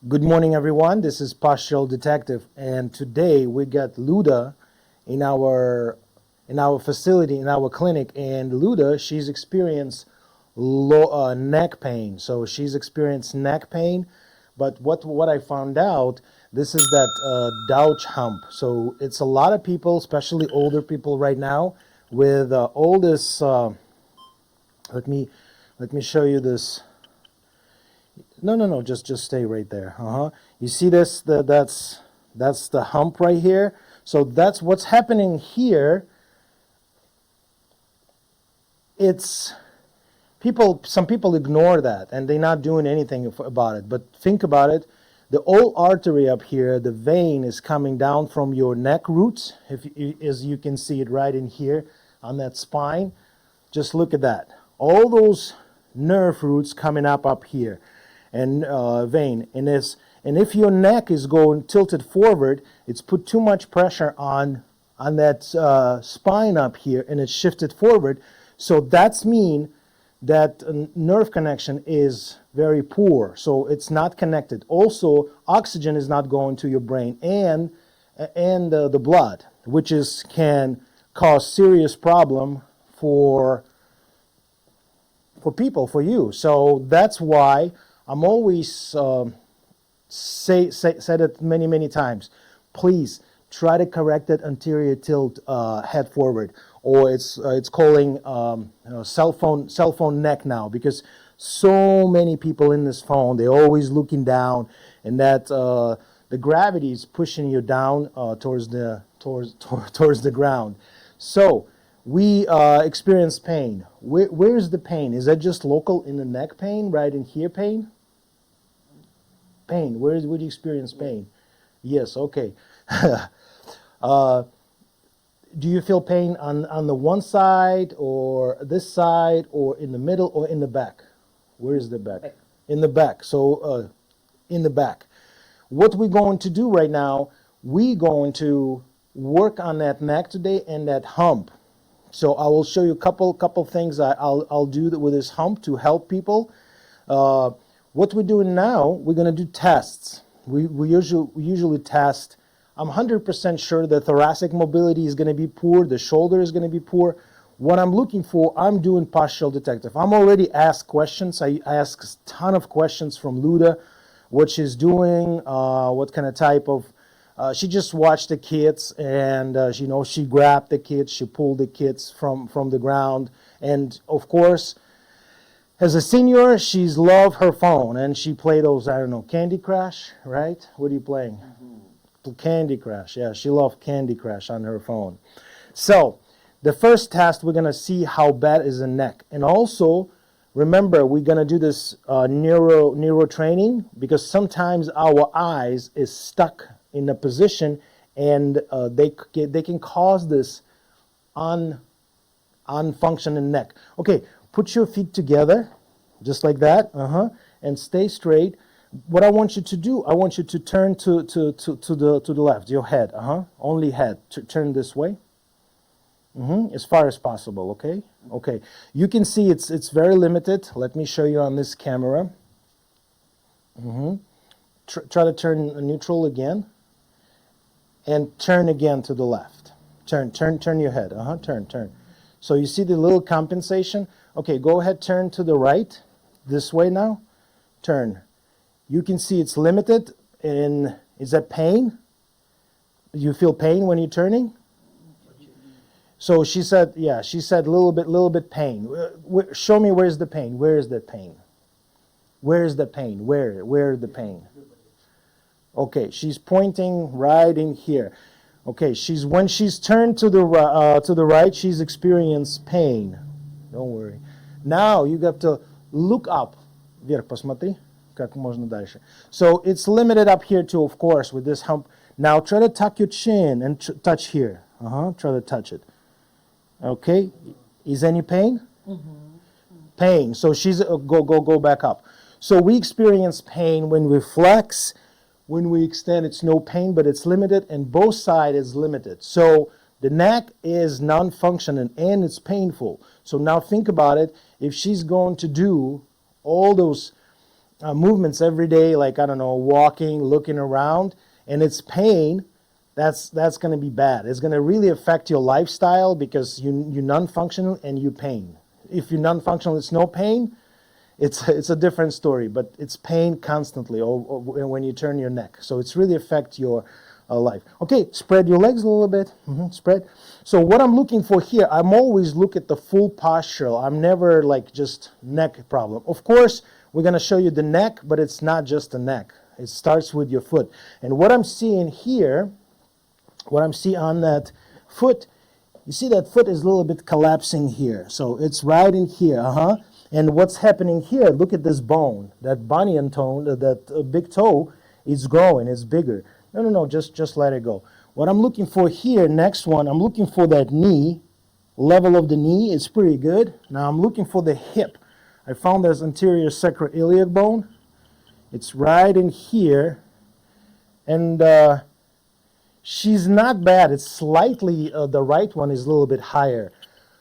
Good morning, everyone. This is Postural Detective, and today we got Luda in our facility, in our clinic. And Luda, she's experienced neck pain. So she's experienced neck pain, but what I found out, this is that Dowager hump. So it's a lot of people, especially older people right now, with all this. Let me show you this. No, just stay right there. You see this? That's the hump right here. So that's what's happening here. It's some people ignore that and they're not doing anything about it. But think about it. The old artery up here, the vein is coming down from your neck roots, as you can see it right in here on that spine. Just look at that. All those nerve roots coming up here. And vein, and if your neck is going tilted forward, it's put too much pressure on that spine up here, and it's shifted forward. So that's mean that nerve connection is very poor, so it's not connected. Also, oxygen is not going to your brain and the blood, which can cause serious problem for people, for you. So that's why I'm always said it many times. Please try to correct that anterior tilt head forward, or it's calling cell phone neck now, because so many people in this phone, they're always looking down, and that the gravity is pushing you down towards the ground. So we experience pain. Where's the pain? Is that just local in the neck pain, right in here pain? Pain. Where do you experience pain? Yes, okay. Do you feel pain on the one side, or this side, or in the middle, or in the back? Where is the back? In the back. So in the back. What we're going to do right now, we're going to work on that neck today and that hump. So I will show you a couple things I'll do with this hump to help people. What we're doing now, we're going to do tests. We usually test. I'm 100% sure the thoracic mobility is going to be poor, the shoulder is going to be poor. What I'm looking for, I'm doing postural detective. I'm already asked questions. I asked a ton of questions from Luda, what she's doing, what kind of type of. She just watched the kids, and she grabbed the kids, she pulled the kids from the ground, and of course, as a senior, she's loved her phone, and she played those, I don't know, Candy Crush, right? What are you playing? Mm-hmm. Candy Crush, yeah, she loved Candy Crush on her phone. So, the first test, we're going to see how bad is the neck. And also, remember, we're going to do this neurotraining, because sometimes our eyes is stuck in a position, and they can cause this unfunctioning neck. Okay. Put your feet together, just like that, and stay straight. What I want you to do, I want you to turn to the left, your head, only head. Turn this way, as far as possible. Okay, okay. You can see it's very limited. Let me show you on this camera. Try to turn neutral again, and turn again to the left. Turn your head. Turn. So you see the little compensation. Okay, go ahead, turn to the right, this way now, turn. You can see it's limited, and is that pain? You feel pain when you're turning? So she said little bit pain. Show me where's the pain, where is the pain? Where is the pain, where is the pain? Okay, she's pointing right in here. Okay, when she's turned to the right, she's experienced pain. Don't worry. Now you got to look up. Вверх посмотри, как можно дальше. So it's limited up here too, of course, with this hump. Now try to tuck your chin and touch here. Try to touch it. Okay. Is any pain? Pain. So she's go back up. So we experience pain when we flex. When we extend, it's no pain, but it's limited, and both sides is limited. So the neck is non-functioning, and it's painful. So now think about it. If she's going to do all those movements every day, like, I don't know, walking, looking around, and it's pain, that's going to be bad. It's going to really affect your lifestyle because you're non-functional and you pain. If you're non-functional, it's no pain, it's a different story, but it's pain constantly or when you turn your neck. So it's really affect your life. Okay, spread your legs a little bit. Spread. So what I'm looking for here, I'm always look at the full postural. I'm never like just neck problem. Of course, we're going to show you the neck, but it's not just the neck. It starts with your foot. And what I'm seeing here, what I'm seeing on that foot, you see that foot is a little bit collapsing here. So it's right in here, And what's happening here, look at this bone. That bunion toe, that big toe is growing, it's bigger. No, just let it go. What I'm looking for here, next one, I'm looking for that knee. Level of the knee is pretty good. Now I'm looking for the hip. I found there's anterior sacroiliac bone. It's right in here. And she's not bad. It's slightly, the right one is a little bit higher.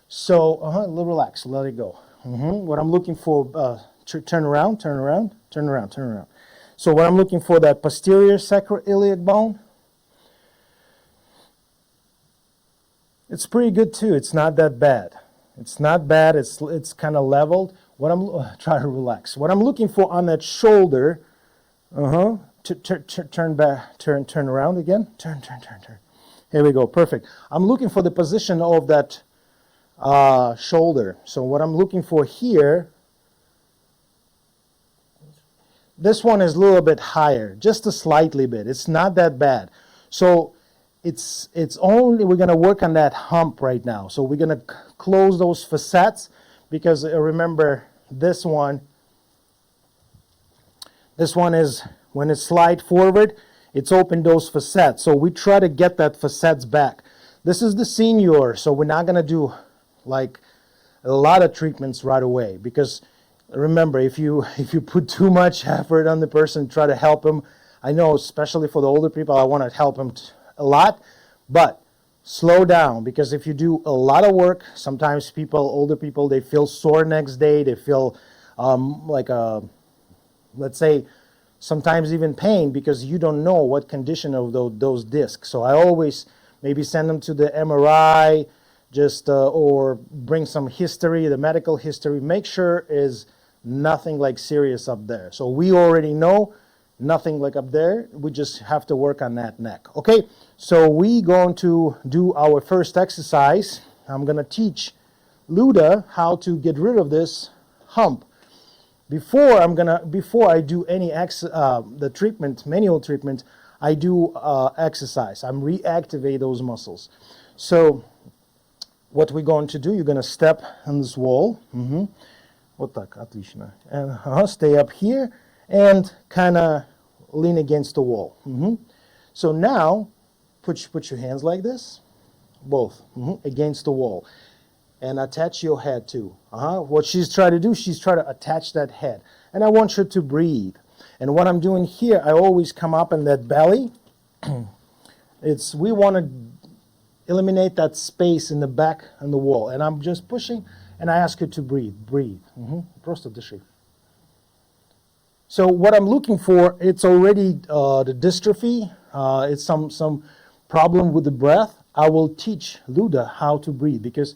So, relax, let it go. What I'm looking for, turn around. So what I'm looking for, that posterior sacroiliac bone, it's pretty good too. It's not that bad. It's not bad. It's kind of leveled. What I'm try to relax. What I'm looking for on that shoulder, turn back, turn around again. Turn. Here we go. Perfect. I'm looking for the position of that shoulder. So what I'm looking for here, this one is a little bit higher, just a slightly bit. It's not that bad. So it's only, we're going to work on that hump right now. So we're going to close those facets because remember this one is when it slide forward, it's open those facets. So we try to get that facets back. This is the senior, so we're not going to do like a lot of treatments right away because remember, if you put too much effort on the person, try to help him. I know, especially for the older people, I want to help them a lot, but slow down because if you do a lot of work, sometimes older people, they feel sore next day. They feel let's say, sometimes even pain because you don't know what condition of those discs. So I always maybe send them to the MRI, or bring some history, the medical history. Make sure is nothing like serious up there. So we already know nothing like up there. We just have to work on that neck. Okay, so we going to do our first exercise. I'm going to teach Luda how to get rid of this hump. Before I do any the treatment, manual treatment, I do exercise. I'm reactivate those muscles. So what we're going to do, you're going to step on this wall. Вот так, отлично. And stay up here and kind of lean against the wall. So now, put your hands like this, both, against the wall. And attach your head too. What she's trying to do, she's trying to attach that head. And I want her to breathe. And what I'm doing here, I always come up in that belly. We want to eliminate that space in the back on the wall. And I'm just pushing, and I ask her to breathe. Просто дыши. So what I'm looking for, it's already the dystrophy. It's some problem with the breath. I will teach Luda how to breathe because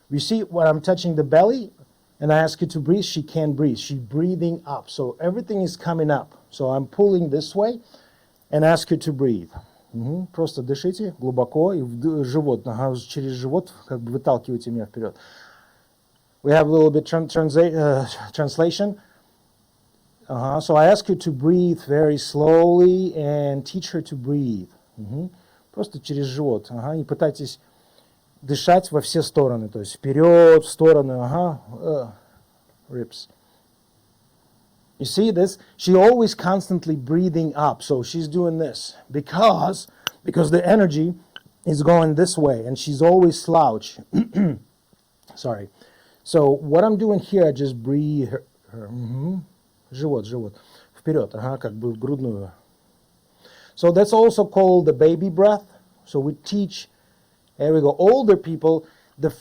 you see when I'm touching the belly and I ask her to breathe, she can't breathe. She's breathing up. So everything is coming up. So I'm pulling this way and ask her to breathe. Просто дышите глубоко и в живот, через живот как бы выталкивайте меня вперед. We have a little bit translation. So I ask you to breathe very slowly and teach her to breathe. Просто через живот. И пытайтесь дышать во все стороны. То есть вперед, в стороны. Ribs. You see this? She always constantly breathing up. So she's doing this because the energy is going this way and she's always slouch. Sorry. So what I'm doing here, I just breathe her. Живот. Вперед, как бы в грудную. So that's also called the baby breath. So we teach, there we go, older people, the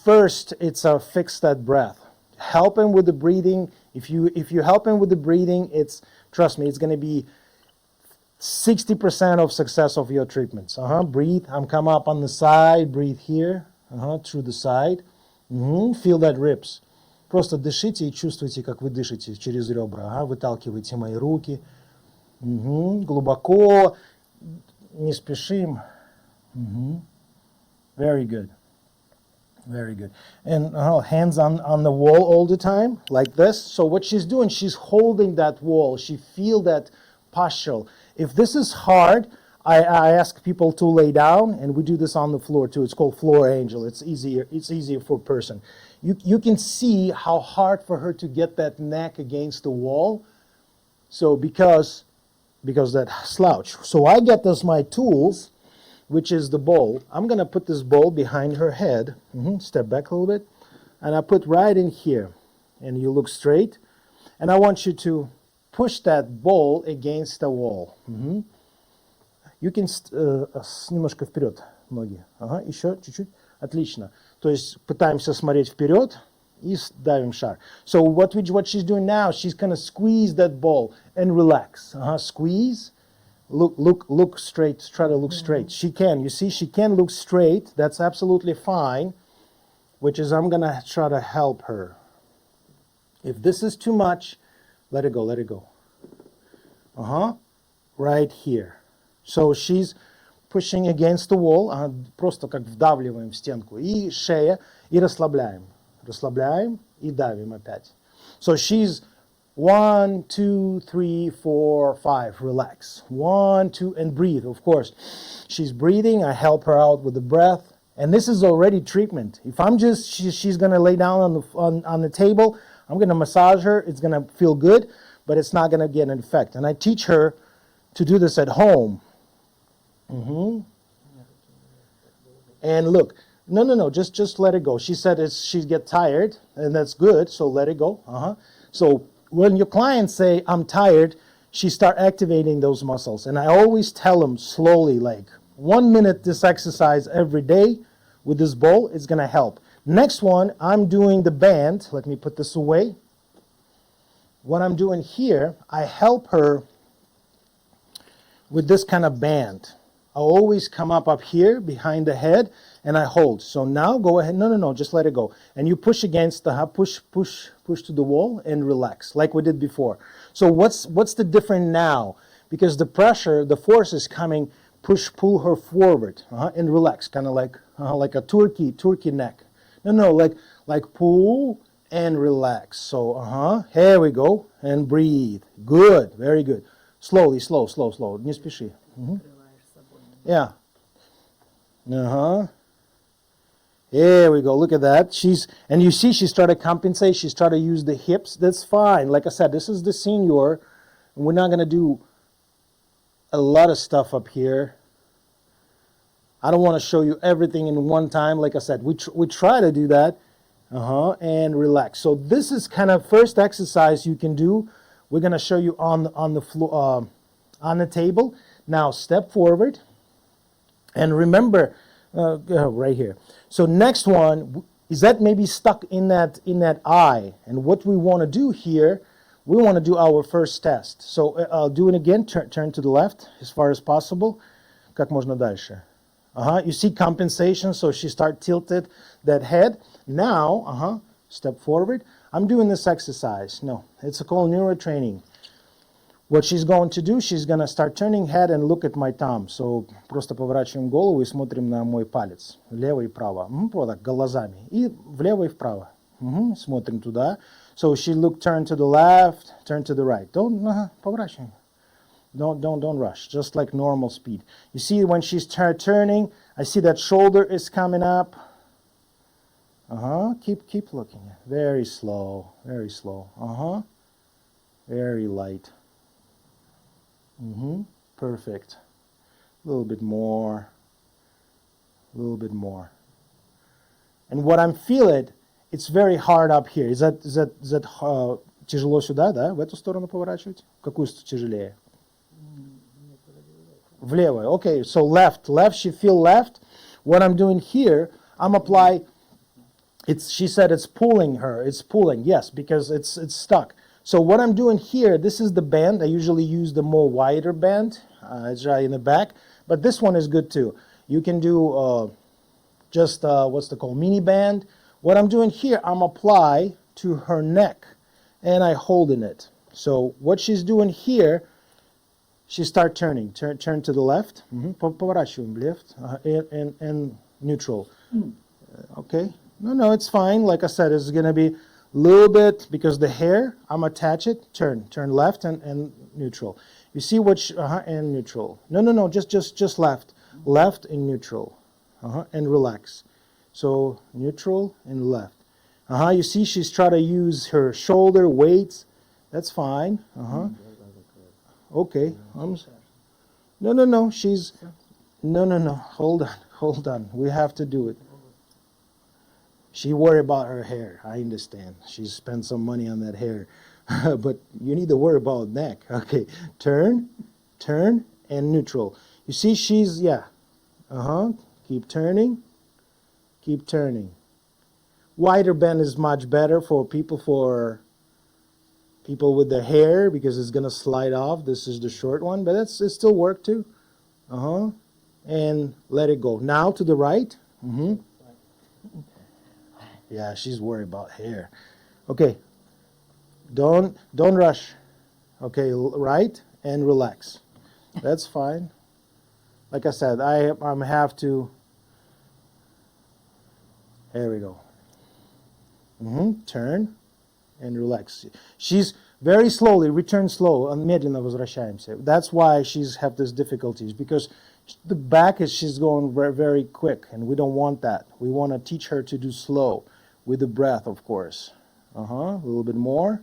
first, it's fix that breath. Help them with the breathing, If you help him with the breathing, trust me, it's going to be 60% of success of your treatments. Breathe. I'm come up on the side. Breathe here. Through the side. Feel that ribs. Просто дышите и чувствуйте, как вы дышите через ребра. Выталкивайте мои руки. Глубоко. Не спешим. Very good. Very good. And hands on the wall all the time, like this. So what she's doing, she's holding that wall. She feel that postural. If this is hard, I ask people to lay down, and we do this on the floor too. It's called floor angel. It's easier for a person. You can see how hard for her to get that neck against the wall. So because that slouch. So I get this my tools, which is the bowl. I'm going to put this bowl behind her head. Step back a little bit. And I put right in here. And you look straight. And I want you to push that bowl against the wall. You can немножко вперед ноги. Еще чуть-чуть. Отлично. То есть пытаемся смотреть вперед и давим шар. So what she's doing now, she's going to squeeze that bowl and relax. Squeeze. Look straight. Try to look straight. She can. You see, she can look straight. That's absolutely fine. Which is, I'm going to try to help her. If this is too much, let it go. Let it go. Right here. So she's pushing against the wall. Просто как вдавливаем в стенку. И шея. И расслабляем. Расслабляем и давим опять. So she's 1, 2, 3, 4, 5. Relax. 1, 2, and breathe, of course. She's breathing. I help her out with the breath. And this is already treatment. If I'm she's going to lay down on the table, I'm going to massage her. It's going to feel good, but it's not going to get an effect. And I teach her to do this at home. And look, no, just let it go. She said she get tired, and that's good, so let it go. So when your clients say, I'm tired, she start activating those muscles. And I always tell them slowly, like 1 minute this exercise every day with this bowl, it's going to help. Next one, I'm doing the band. Let me put this away. What I'm doing here, I help her with this kind of band. I always come up here behind the head and I hold. So now go ahead. No, just let it go. And you push against the push to the wall and relax like we did before. So what's the difference now? Because the pressure, the force is coming, pull her forward and relax, kind of like a turkey neck. No, like pull and relax. So here we go and breathe. Good, very good. Slowly, slow. Не спеши. Yeah. Here we go. Look at that. And you see she's trying to compensate. She's trying to use the hips. That's fine. Like I said, this is the senior. We're not going to do a lot of stuff up here. I don't want to show you everything in one time. Like I said, we try to do that. And relax. So this is kind of first exercise you can do. We're going to show you on the floor, on the table. Now step forward. And remember, right here. So next one is that maybe stuck in that eye. And what we want to do here, we want to do our first test. So I'll do it again. Turn to the left as far as possible. Как можно дальше? You see compensation. So she start tilted that head. Now, step forward. I'm doing this exercise. No, it's called neurotraining. What she's going to do, she's going to start turning head and look at my thumb. So просто поворачиваем голову и смотрим на мой палец. Влево и вправо. Вот так, глазами. И влево и вправо. Смотрим туда. So she turn to the left, turn to the right. Поворачиваем. Don't rush. Just like normal speed. You see when she's turning, I see that shoulder is coming up. Keep looking. Very slow. Very slow. Very light. Perfect. A little bit more. And what I'm feeling, it's very hard up here. Is that тяжело сюда, да? В эту сторону поворачивать? Какую тяжелее? В левую. Okay, so left. She feel left. What I'm doing here, I'm apply. She said it's pulling her. It's pulling. Yes, because it's stuck. So what I'm doing here, this is the band. I usually use the more wider band. It's right in the back. But this one is good too. You can do just, what's the called, mini band. What I'm doing here, I'm apply to her neck. And I hold in it. So what she's doing here, she start turning. Turn to the left. Поворачиваем left. And neutral. Okay. No, it's fine. Like I said, it's going to be a little bit, because the hair, I'm attach it. Turn left and neutral. You see what, and neutral. No, just left. Left and neutral. And relax. So neutral and left. You see she's trying to use her shoulder weights. That's fine. Okay. No. She's, no. Hold on. We have to do it. She worry about her hair. I understand. She spent some money on that hair. But you need to worry about neck. Okay. Turn, and neutral. You see she's, yeah. Keep turning. Wider band is much better for people with the hair, because it's going to slide off. This is the short one, but it still work too. And let it go. Now to the right. Yeah, she's worried about hair. Okay. Don't rush. Okay, right and relax. That's fine. Like I said, I'm have to. There we go. Turn and relax. She's very slowly, return slow, медленно возвращаемся. That's why she's have these difficulties, because the back is, she's going very, very quick, and we don't want that. We want to teach her to do slow, with the breath, of course. A little bit more.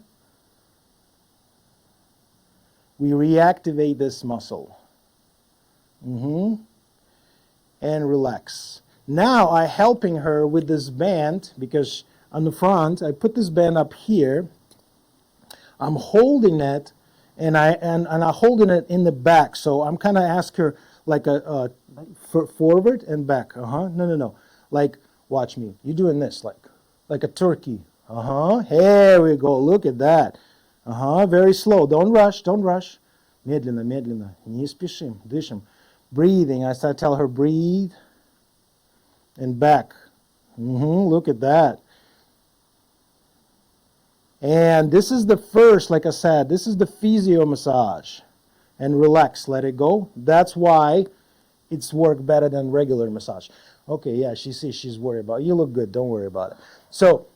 We reactivate this muscle. And relax. Now I'm helping her with this band, because on the front, I put this band up here. I'm holding it, and I'm holding it in the back. So I'm kind of ask her like forward and back. No. Like, watch me. You're doing this like a turkey. Here we go. Look at that. Very slow. Don't rush. Медленно. Не спешим. Дышим. Breathing. I start tell her breathe. And back. Look at that. And this is the first, like I said, this is the physio massage. And relax, let it go. That's why it's worked better than regular massage. Okay, yeah, she sees she's worried about it. You look good, don't worry about it. So,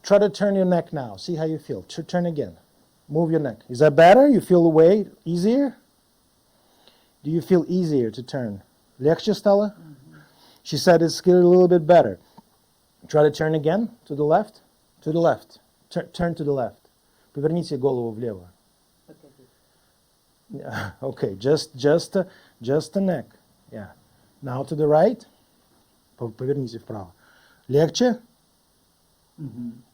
try to turn your neck now. See how you feel. Turn again. Move your neck. Is that better? You feel the weight easier? Do you feel easier to turn? Легче стало? She said it's getting a little bit better. Try to turn again to the left. To the left. Turn to the left. Поверните голову влево. Yeah, okay, just the neck. Yeah. Now to the right. Поверните вправо. Легче?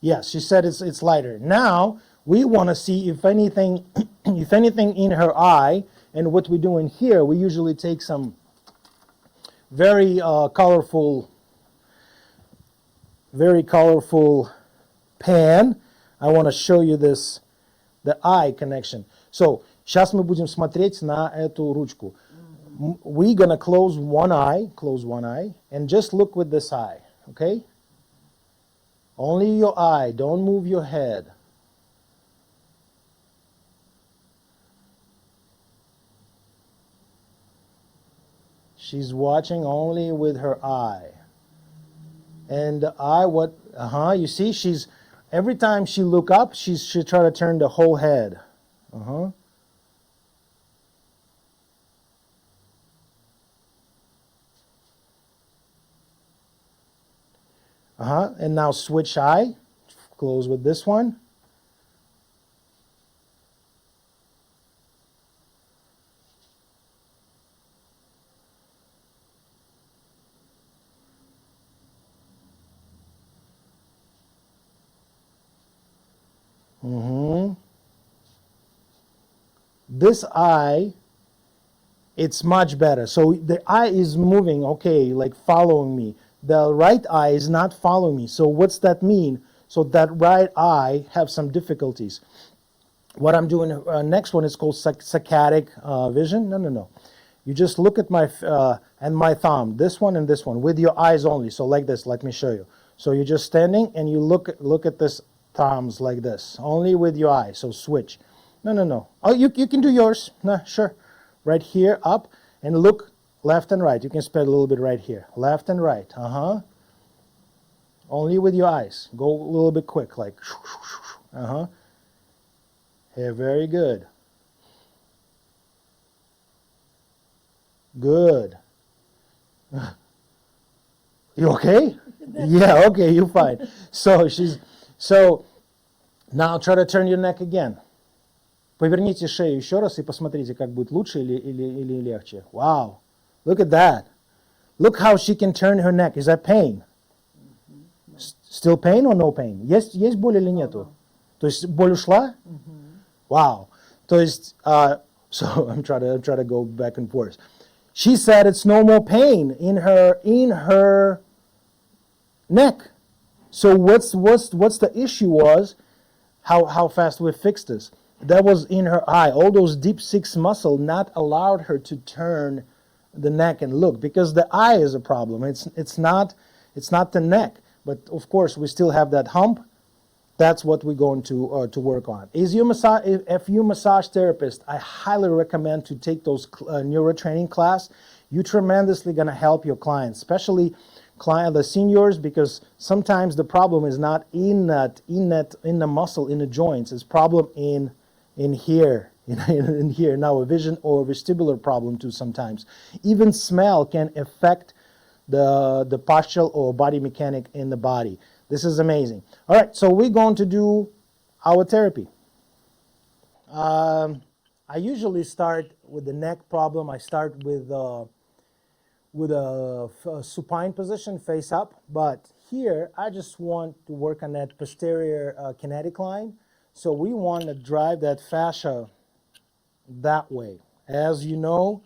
Yes, she said it's lighter. Now we want to see if anything in her eye. And what we're doing here, we usually take some very colorful pen. I want to show you this, the eye connection. So, сейчас мы будем смотреть на эту ручку. We're gonna close one eye, and just look with this eye, okay? Only your eye, don't move your head. She's watching only with her eye. And the eye, you see, she's, every time she look up, she try to turn the whole head. And now switch eye, close with this one. This eye, it's much better. So the eye is moving, okay, like following me. The right eye is not following me. So what's that mean? So that right eye have some difficulties. What I'm doing next one is called saccadic vision. No. You just look at my and my thumb, this one and this one, with your eyes only. So like this. Let me show you. So you're just standing and you look at this thumbs like this, only with your eyes. So switch. No. Oh, you can do yours. No, sure. Right here, up, and look left and right. You can spread a little bit right here. Left and right. Only with your eyes. Go a little bit quick, like. Yeah, very good. Good. You okay? Yeah, okay, you're fine. So now try to turn your neck again. Поверните шею еще раз и посмотрите, как будет лучше или легче. Wow. Look at that. Look how she can turn her neck. Is that pain? Still pain or no pain? Есть боль или нету? То есть боль ушла? Wow. То есть, so I'm trying to go back and forth. She said it's no more pain in her neck. So what's the issue was how fast we fixed this. That was in her eye. All those deep six muscle not allowed her to turn the neck and look, because the eye is a problem. It's not the neck. But of course we still have that hump. That's what we're going to work on. If you're a massage therapist, I highly recommend to take those neurotraining class. You're tremendously going to help your clients, especially the seniors, because sometimes the problem is not in the muscle, in the joints. It's problem in here, in here. Now a vision or vestibular problem too sometimes. Even smell can affect the postural or body mechanic in the body. This is amazing. All right, so we're going to do our therapy. I usually start with the neck problem. I start with a supine position, face up. But here, I just want to work on that posterior kinetic line. So we want to drive that fascia that way. As you know,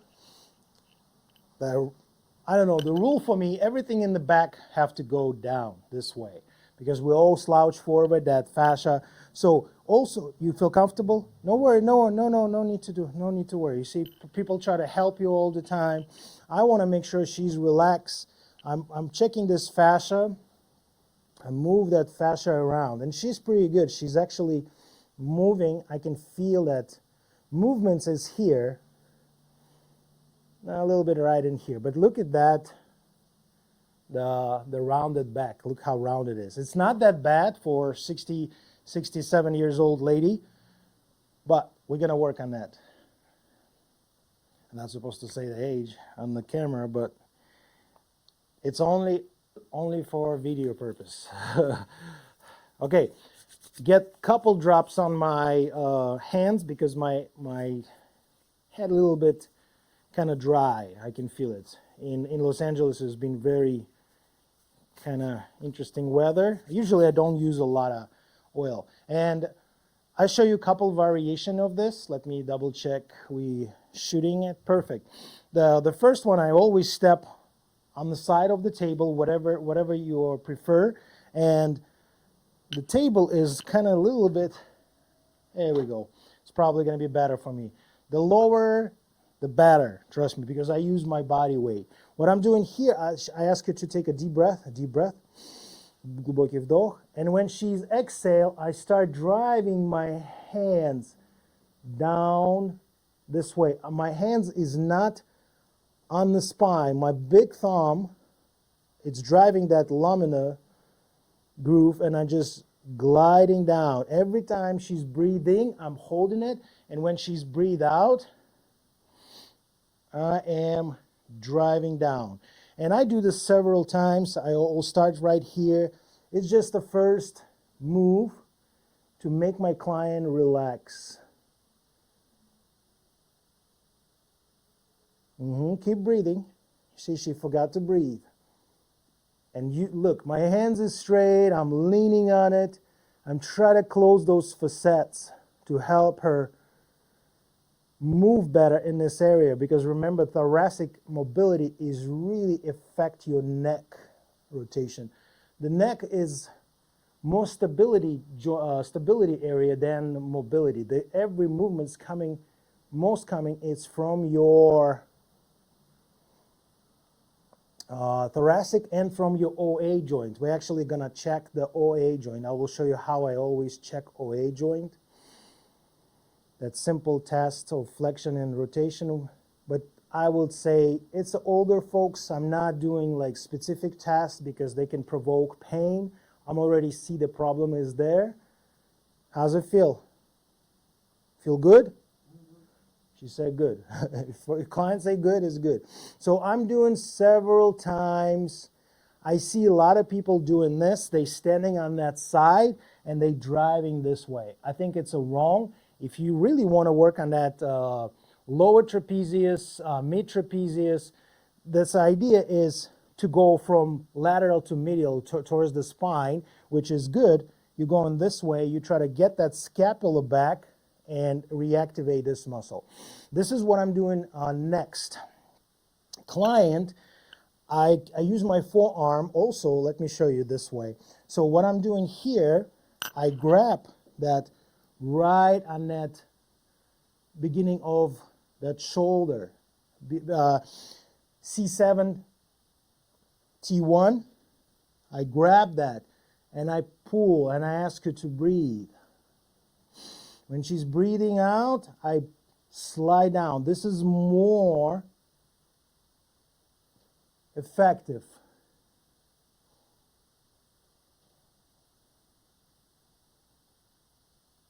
I don't know, the rule for me, everything in the back have to go down this way, because we all slouch forward, that fascia. So also, you feel comfortable? No worry, no need to worry. You see, people try to help you all the time. I want to make sure she's relaxed. I'm checking this fascia. I move that fascia around, and she's pretty good. She's actually moving. I can feel that movements is here. A little bit right in here, but look at that, the rounded back. Look how round it is. It's not that bad for 67 years old lady, but we're gonna work on that. I'm not supposed to say the age on the camera, but it's only for video purpose. Okay, get couple drops on my hands, because my head a little bit kind of dry. I can feel it. In Los Angeles, it's been very kind of interesting weather. Usually I don't use a lot of oil. And I show you a couple variation of this. Let me double check we shooting it. Perfect. The first one, I always step on the side of the table, whatever you prefer. And the table is kind of a little bit, there we go. It's probably going to be better for me. The lower, the better, trust me, because I use my body weight. What I'm doing here, I ask her to take a deep breath, глубокий вдох, and when she's exhale, I start driving my hands down this way. My hands is not on the spine. My big thumb, it's driving that lamina groove, and I'm just gliding down. Every time she's breathing, I'm holding it, and when she's breathe out, I am driving down. And I do this several times. I will start right here. It's just the first move to make my client relax. Keep breathing. See, she forgot to breathe. And you look, my hands is straight. I'm leaning on it. I'm trying to close those facets to help her move better in this area, because remember, thoracic mobility is really affect your neck rotation. The neck is more stability area than mobility. Every movement's coming, most coming is from your thoracic and from your OA joint. We're actually gonna check the OA joint. I will show you how I always check OA joint. That simple test of flexion and rotation, but I would say it's older folks. I'm not doing like specific tests because they can provoke pain. I'm already see the problem is there. How's it feel? Feel good? She said good. If clients say good, it's good. So I'm doing several times. I see a lot of people doing this. They standing on that side and they driving this way. I think it's a wrong. If you really want to work on that lower trapezius, mid trapezius, this idea is to go from lateral to medial towards the spine, which is good. You're going this way. You try to get that scapula back and reactivate this muscle. This is what I'm doing next. Client, I use my forearm also. Let me show you this way. So what I'm doing here, I grab that right on that beginning of that shoulder. C7, T1, I grab that and I pull and I ask her to breathe. When she's breathing out, I slide down. This is more effective.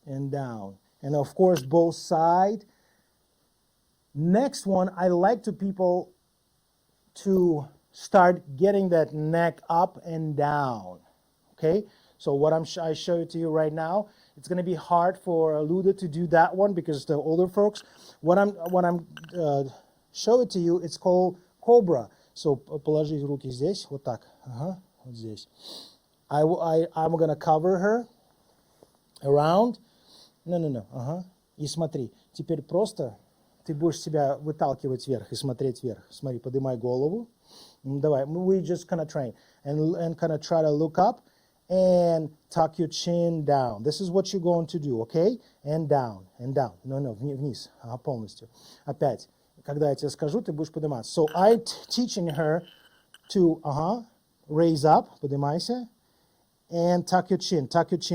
And down. And of course, both sides. Next one, I like to people to start getting that neck up and down. Okay? So what I show it to you right now, it's going to be hard for Luda to do that one because the older folks. What I'm show it to you, it's called Cobra. So положи руки здесь, вот так. Ага, вот здесь. I'm going to cover her around. No. Ага. И смотри, теперь просто ты будешь себя выталкивать вверх и смотреть вверх. Смотри, поднимай голову. Давай, we just kind of train. And kind of try to look up and tuck your chin down. This is what you're going to do, okay? And down, and down. No, вниз, ага, полностью. Опять, когда я тебе скажу, ты будешь подниматься. So I'm teaching her to, raise up, поднимайся. And tuck your chin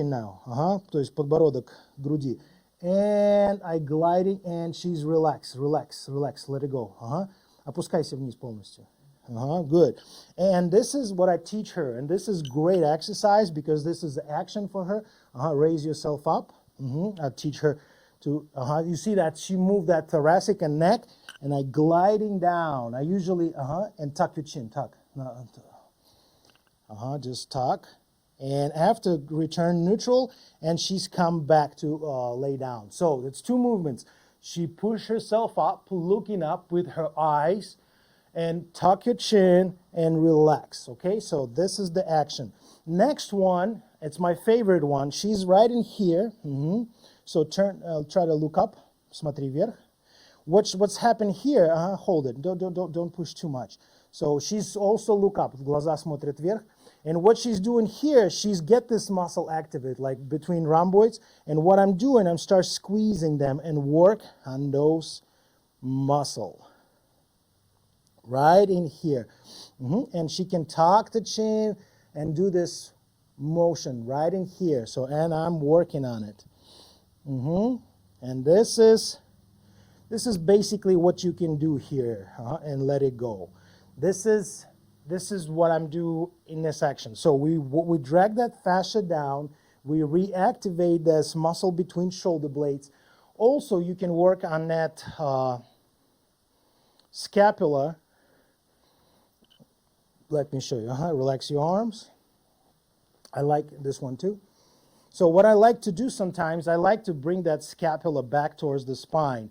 now. То есть подбородок к груди. And I gliding, and she's relax, let it go. Опускайся вниз полностью. Good. And this is what I teach her, and this is great exercise because this is action for her. Raise yourself up. I teach her to, you see that she moved that thoracic and neck, and I gliding down. I usually, and tuck your chin, tuck. Just tuck. And after return neutral, and she's come back to lay down. So it's two movements. She pushed herself up, looking up with her eyes, and tuck your chin and relax. Okay, so this is the action. Next one, it's my favorite one. She's right in here. So try to look up. Смотри вверх. What's happened here? Hold it. Don't push too much. So she's also look up. Глаза смотрят вверх. And what she's doing here, she's get this muscle activated, like between rhomboids. And what I'm doing, I'm start squeezing them and work on those muscle. Right in here. And she can tuck the chin and do this motion right in here. So, and I'm working on it. And this is basically what you can do here, and let it go. This is what I'm doing in this action. So we drag that fascia down. We reactivate this muscle between shoulder blades. Also, you can work on that scapula. Let me show you. Relax your arms. I like this one too. So what I like to do sometimes, I like to bring that scapula back towards the spine.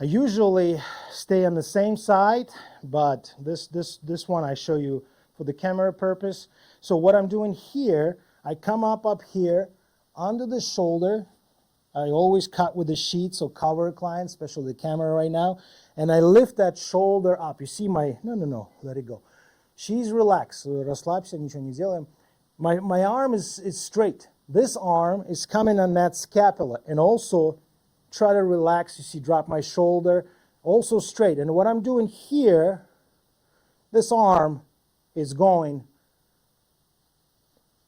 I usually stay on the same side, but this one I show you for the camera purpose. So what I'm doing here, I come up here under the shoulder. I always cut with the sheet, so cover clients, especially the camera right now. And I lift that shoulder up. You see my, no, let it go. She's relaxed. Расслабься, ничего не делаем. My arm is straight. This arm is coming on that scapula, and also try to relax. You see, drop my shoulder, also straight. And what I'm doing here, this arm is going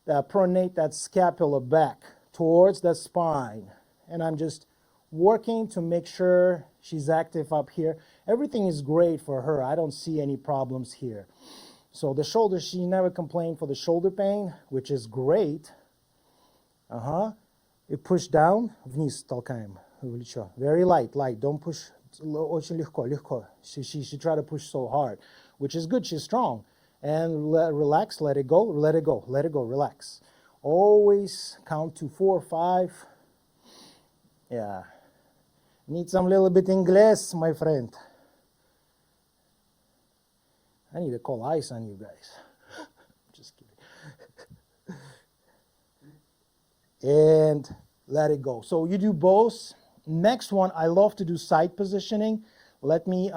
pronate that scapula back towards the spine. And I'm just working to make sure she's active up here. Everything is great for her. I don't see any problems here. So the shoulder, she never complained for the shoulder pain, which is great. И push down, вниз толкаем, влечо. Very light, light. Don't push, очень легко, легко. She tried to push so hard, which is good. She's strong. And relax, let it go, let it go, let it go, relax. Always count to 4 or 5. Yeah. Need some little bit English, my friend. I need to call ice on you guys. Just kidding. And let it go. So you do both. Next one, I love to do side positioning. Let me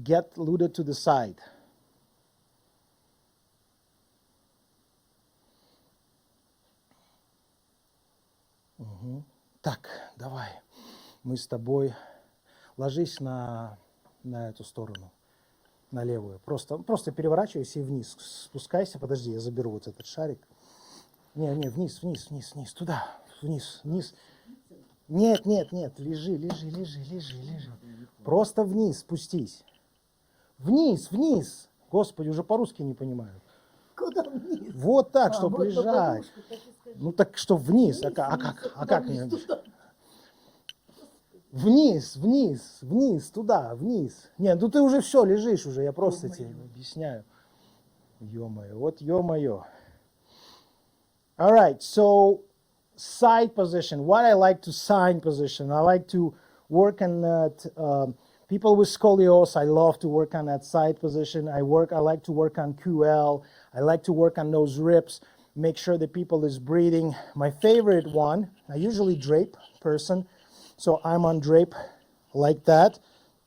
get Luda to the side. Так, давай. Мы с тобой. Ложись на эту сторону. На левую. Просто переворачивайся и вниз. Спускайся. Подожди, я заберу вот этот шарик. Не, вниз, вниз, вниз, вниз. Туда. Вниз, вниз. Нет, нет, нет. Лежи, лежи, лежи, лежи, лежи. Просто вниз спустись. Вниз, вниз. Господи, уже по-русски не понимаю. Куда вниз? Вот так, чтобы вот лежать. Ну так что вниз. А как мне? Вниз, вниз, вниз, туда, вниз. Нет, ну ты уже все, лежишь уже, я просто тебе объясняю. Ё-моё, вот ё-моё. All right, so side position. What I like to side position. I like to work on that. People with scoliosis, I love to work on that side position. I like to work on QL. I like to work on those ribs. Make sure the people is breathing. My favorite one, I usually drape person. So I'm on drape like that.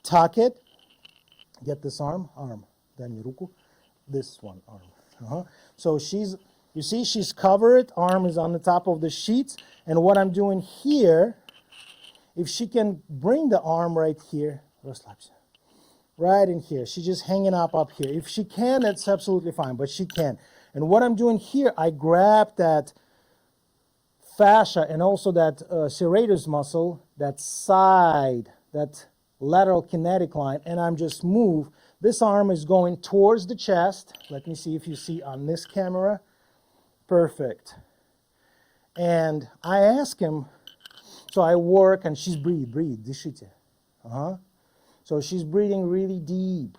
Tuck it. Get this arm. Дай мне руку. This one, arm. So you see, she's covered. Arm is on the top of the sheets. And what I'm doing here, if she can bring the arm right here, right in here. She's just hanging up here. If she can, that's absolutely fine, but she can. And what I'm doing here, I grab that fascia and also that serratus muscle, that side, that lateral kinetic line, and I'm just move. This arm is going towards the chest. Let me see if you see on this camera. Perfect. And I ask him, so I work and she's breathe, дышите. So she's breathing really deep.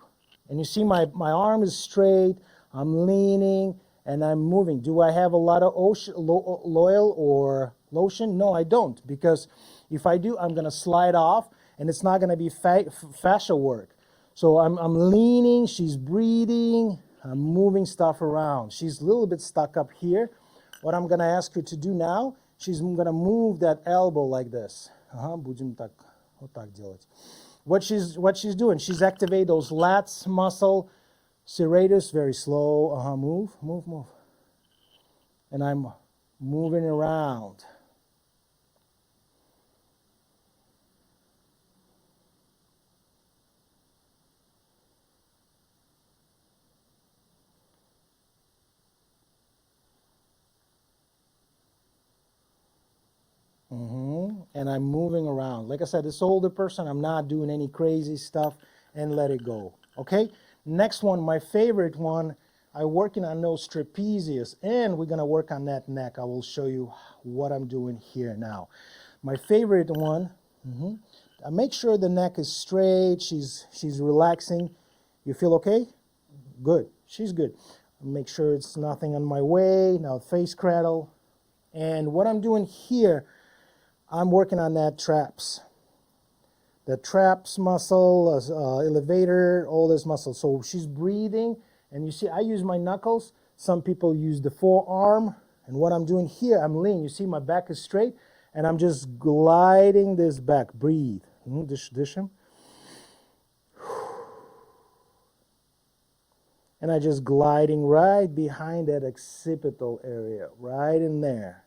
And you see my arm is straight, I'm leaning, and I'm moving. Do I have a lot of oil or lotion? No, I don't, because if I do, I'm going to slide off, and it's not going to be fascia work. So I'm leaning, she's breathing, I'm moving stuff around. She's a little bit stuck up here. What I'm going to ask her to do now, she's going to move that elbow like this. Будем так, вот так делать. What she's doing, she's activating those lats muscle, serratus, very slow. Move, move, move. And I'm moving around. And I'm moving around. Like I said, this older person, I'm not doing any crazy stuff, and let it go. Okay? Next one, my favorite one, I'm working on those trapezius, and we're going to work on that neck. I will show you what I'm doing here now. My favorite one, I make sure the neck is straight, she's relaxing. You feel okay? Good. She's good. Make sure it's nothing on my way. Now face cradle. And what I'm doing here, I'm working on that traps. The traps muscle, elevator, all this muscle. So she's breathing, and you see I use my knuckles. Some people use the forearm. And what I'm doing here, I'm leaning. You see my back is straight, and I'm just gliding this back. Breathe. Дышим. And I just gliding right behind that occipital area, right in there.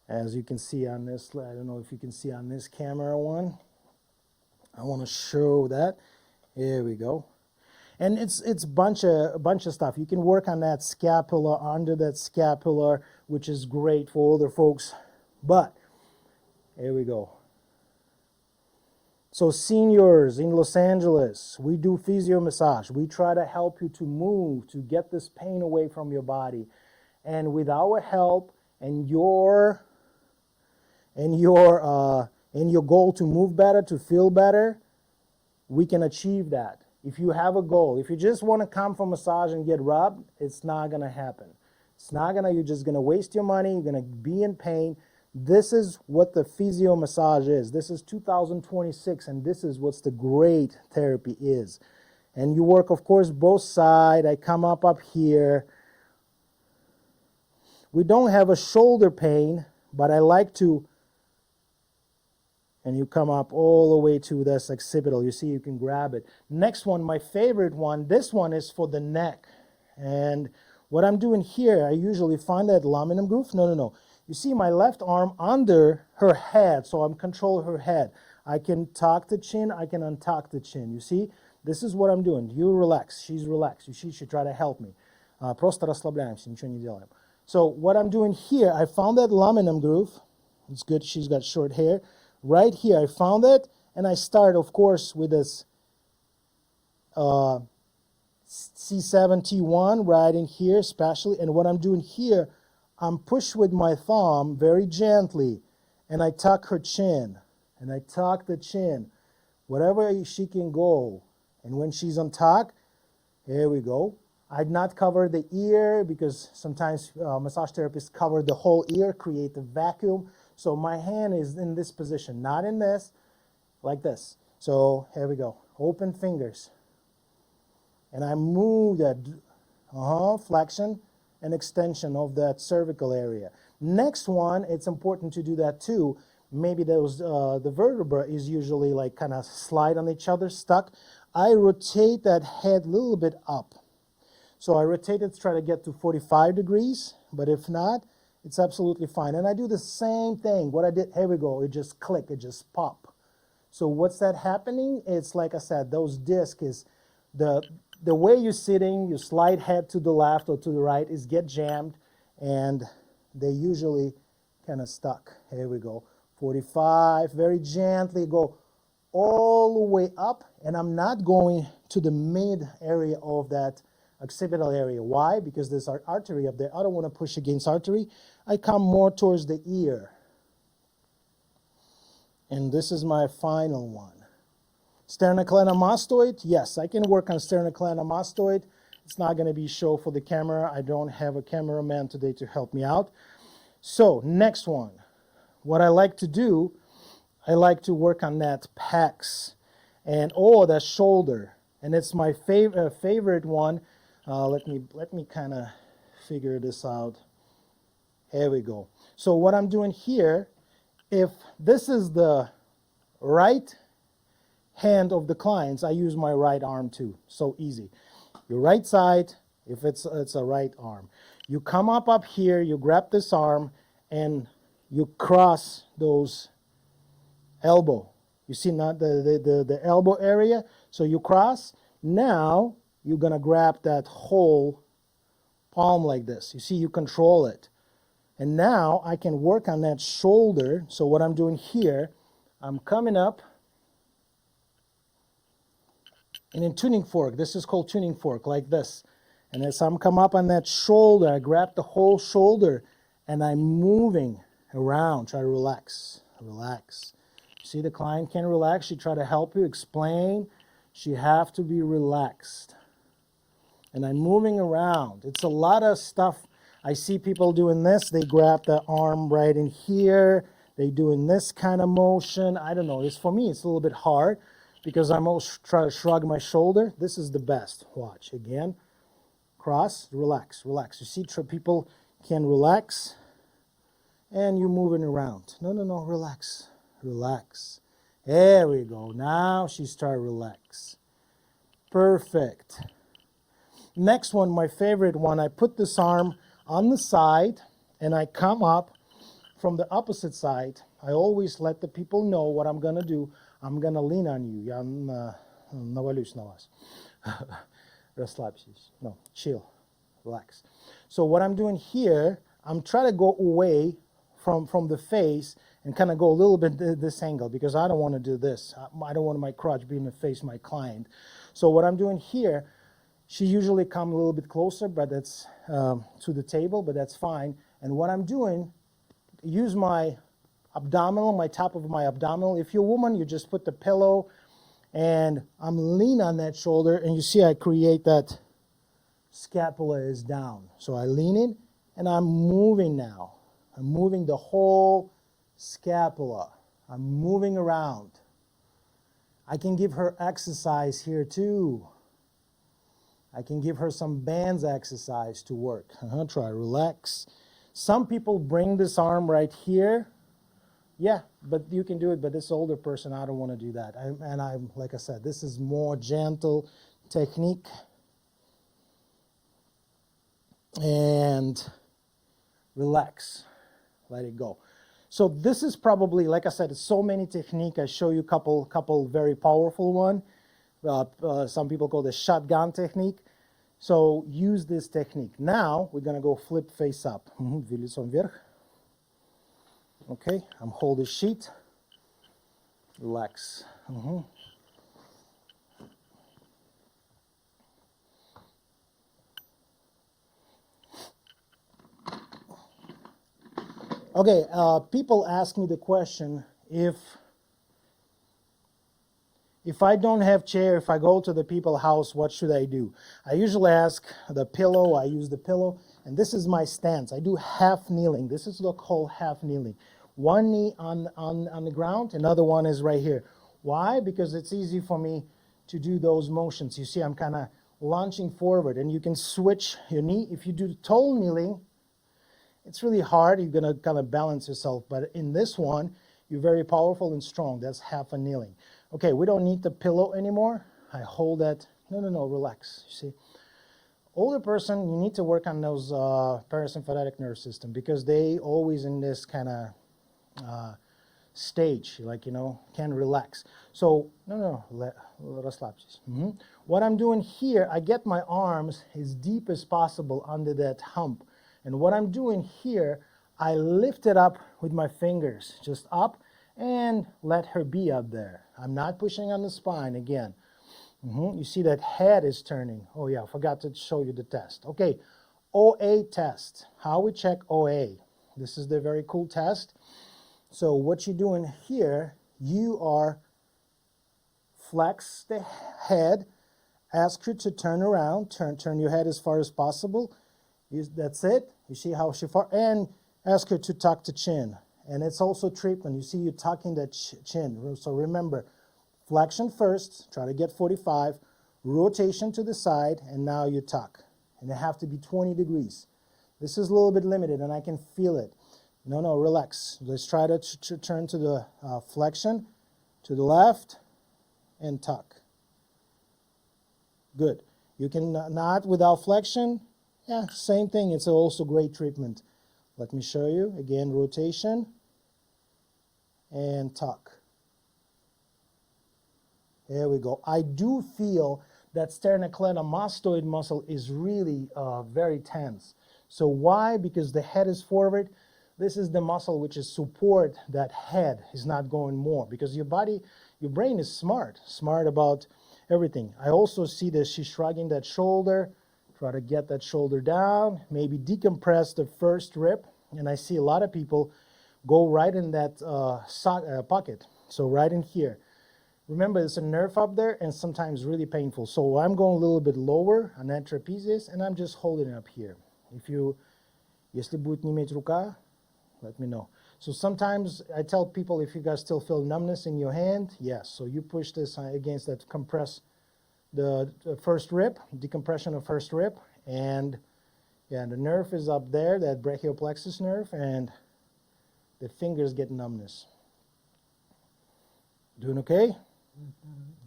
As you can see on this, I don't know if you can see on this camera one. I want to show that. Here we go. And it's a bunch of stuff. You can work on that scapula, under that scapula, which is great for older folks. But here we go. So seniors in Los Angeles, we do physio massage. We try to help you to move, to get this pain away from your body. And with our help and your goal to move better, to feel better, we can achieve that. If you have a goal, if you just want to come for massage and get rubbed, it's not going to happen. It's not going to, you're just going to waste your money, you're going to be in pain. This is what the physio massage is. This is 2026, and this is what's the great therapy is. And you work, of course, both sides. I come up here. We don't have a shoulder pain, but I like to, and you come up all the way to this occipital. You see, you can grab it. Next one, my favorite one, this one is for the neck. And what I'm doing here, I usually find that laminum groove. No. You see my left arm under her head, so I'm controlling her head. I can tuck the chin, I can untuck the chin. You see, this is what I'm doing. You relax, she's relaxed. You see, she try to help me. Просто расслабляемся, ничего не делаем. So what I'm doing here, I found that laminum groove. It's good, she's got short hair. Right here, I found it, and I start, of course, with this C7, T1 right in here, especially. And what I'm doing here, I'm push with my thumb very gently, and I tuck her chin, and I tuck the chin, wherever she can go. And when she's on tuck, here we go. I'd not cover the ear because sometimes massage therapists cover the whole ear, create the vacuum. So my hand is in this position, not in this, like this. So here we go, open fingers. And I move that flexion and extension of that cervical area. Next one, it's important to do that too. Maybe those the vertebra is usually like kind of slide on each other, stuck. I rotate that head a little bit up. So I rotate it to try to get to 45 degrees, but if not, it's absolutely fine. And I do the same thing. What I did, here we go, it just click, it just pop. So what's that happening? It's like I said, those discs is the way you're sitting, you slide head to the left or to the right is get jammed, and they usually kind of stuck. Here we go, 45, very gently go all the way up, and I'm not going to the mid area of that occipital area. Why? Because there's our artery up there. I don't want to push against artery. I come more towards the ear. And this is my final one. Sternocleidomastoid. Yes, I can work on sternocleidomastoid. It's not going to be show for the camera. I don't have a cameraman today to help me out. So next one. What I like to do, I like to work on that pecs and that shoulder. And it's my favorite one. Let me kind of figure this out. Here we go. So what I'm doing here, if this is the right hand of the clients, I use my right arm too. So easy. Your right side, if it's a right arm. You come up here, you grab this arm, and you cross those elbow. You see not the elbow area? So you cross. Now you're going to grab that whole palm like this. You see, you control it. And now I can work on that shoulder. So what I'm doing here, I'm coming up. And in tuning fork, this is called tuning fork, like this. And as I'm come up on that shoulder, I grab the whole shoulder, and I'm moving around. Try to relax, relax. See, the client can relax. She try to help you, explain. She have to be relaxed. And I'm moving around. It's a lot of stuff. I see people doing this. They grab the arm right in here. They doing this kind of motion. I don't know. For me, it's a little bit hard because I'm always trying to shrug my shoulder. This is the best. Watch again. Cross, relax, relax. You see, people can relax, and you're moving around. No, relax, relax. There we go. Now she started relax. Perfect. Next one, my favorite one, I put this arm on the side and I come up from the opposite side. I always let the people know what I'm going to do. I'm going to lean on you. Я навалюсь на вас. Расслабьтесь. No, chill, relax. So what I'm doing here, I'm trying to go away from the face and kind of go a little bit this angle because I don't want to do this. I don't want my crotch being the face of my client. So what I'm doing here, she usually come a little bit closer, but that's to the table, but that's fine. And what I'm doing, use my abdominal, my top of my abdominal. If you're a woman, you just put the pillow, and I'm lean on that shoulder, and you see I create that scapula is down. So I lean in, and I'm moving now. I'm moving the whole scapula. I'm moving around. I can give her exercise here too. I can give her some bands exercise to work. Try, relax. Some people bring this arm right here. Yeah, but you can do it, but this older person, I don't want to do that. I'm like I said, this is more gentle technique. And relax, let it go. So this is probably, like I said, it's so many technique. I show you a couple very powerful one. Some people call this shotgun technique. So use this technique. Now we're gonna go flip face up. Лицом вверх. Okay, I'm holding sheet. Relax. Okay, people ask me the question, if I don't have chair, if I go to the people's house, what should I do? I usually ask the pillow, I use the pillow, and this is my stance. I do half kneeling. This is called half kneeling. One knee on the ground, another one is right here. Why? Because it's easy for me to do those motions. You see, I'm kind of launching forward, and you can switch your knee. If you do tall kneeling, it's really hard. You're going to kind of balance yourself. But in this one, you're very powerful and strong. That's half a kneeling. Okay, we don't need the pillow anymore. I hold that. No, relax. You see, older person, you need to work on those parasympathetic nervous system because they always in this kind of stage, like, can relax. So, расслабьтесь. What I'm doing here, I get my arms as deep as possible under that hump. And what I'm doing here, I lift it up with my fingers, just up, and let her be up there. I'm not pushing on the spine again. You see that head is turning. Oh yeah, I forgot to show you the test. Okay, OA test. How we check OA. This is the very cool test. So what you're doing here, you are flex the head, ask her to turn around, turn your head as far as possible. That's it. You see how she far, and ask her to tuck the chin. And it's also treatment. You see you tucking that chin. So remember, flexion first, try to get 45, rotation to the side, and now you tuck. And they have to be 20 degrees. This is a little bit limited, and I can feel it. No, relax. Let's try to turn to the flexion, to the left, and tuck. Good. You can not without flexion. Yeah, same thing. It's also great treatment. Let me show you. Again, rotation and tuck. There we go. I do feel that sternocleidomastoid muscle is really very tense. So why? Because the head is forward. This is the muscle which is support that head is not going more. Because your body, your brain is smart about everything. I also see that she's shrugging that shoulder. Try to get that shoulder down, maybe decompress the first rib. And I see a lot of people go right in that pocket. So right in here. Remember, there's a nerve up there and sometimes really painful. So I'm going a little bit lower on that trapezius and I'm just holding it up here. Если будет неметь рука, let me know. So sometimes I tell people, if you guys still feel numbness in your hand, yes. So you push this against that, compress the first rib, decompression of first rib, and yeah, the nerve is up there, that brachioplexus nerve, and the fingers get numbness. Doing okay?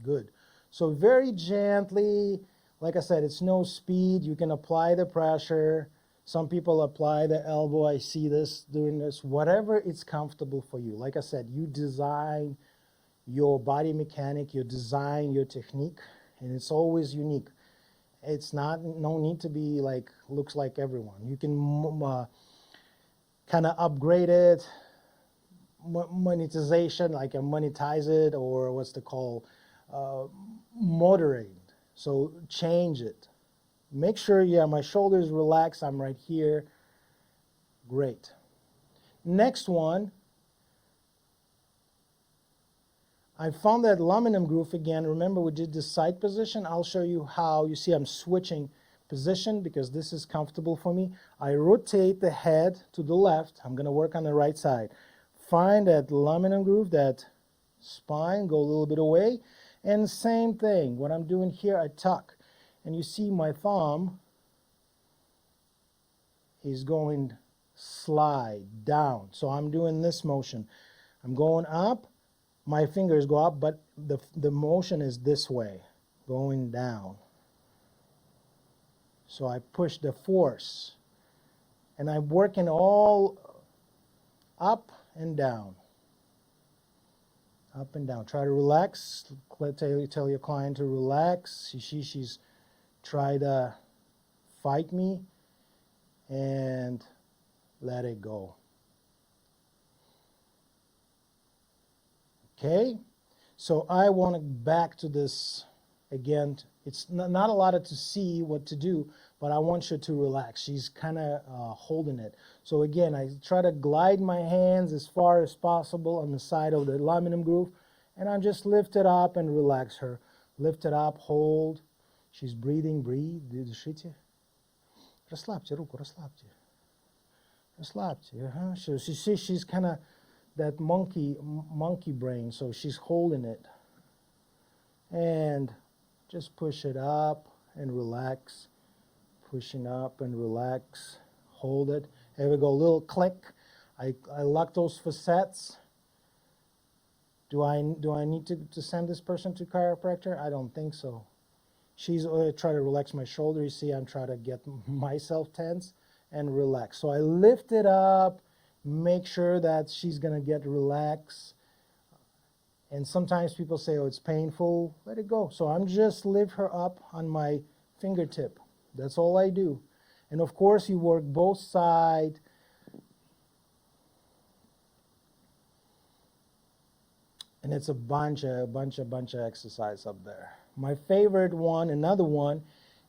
Good. So very gently, like I said, it's no speed. You can apply the pressure. Some people apply the elbow. I see this, doing this, whatever it's comfortable for you. Like I said, you design your body mechanic, you design your technique, and it's always unique. It's not, no need to be like, looks like everyone. You can kind of upgrade it, monetization, like monetize it, or what's the call, moderate. So change it. Make sure, yeah, my shoulders relax. I'm right here. Great. Next one, I found that aluminum groove again. Remember, we did the side position. I'll show you how. You see I'm switching position because this is comfortable for me. I rotate the head to the left. I'm going to work on the right side. Find that aluminum groove, that spine, go a little bit away. And same thing. What I'm doing here, I tuck. And you see my thumb is going slide down. So I'm doing this motion. I'm going up. My fingers go up, but the motion is this way, going down. So I push the force. And I'm working all up and down. Up and down. Try to relax. Tell your client to relax. She's tried to fight me, and let it go. Okay, so I want to back to this again. It's not a lot to see what to do, but I want you to relax. She's kind of holding it. So again, I try to glide my hands as far as possible on the side of the aluminum groove, and I just lift it up and relax her. Lift it up, hold. She's breathing, breathe. Дышите. Расслабьте руку, расслабьте. Расслабьте. So she's kind of that monkey brain, so she's holding it. And just push it up and relax. Pushing up and relax. Hold it. Here we go, a little click. I lock those facets. Do I need to send this person to chiropractor? I don't think so. She's trying to relax my shoulder. You see, I'm trying to get myself tense and relax. So I lift it up, make sure that she's going to get relaxed. And sometimes people say, oh, it's painful. Let it go. So I'm just lift her up on my fingertip. That's all I do. And of course, you work both sides. And it's a bunch of exercise up there. My favorite one, another one,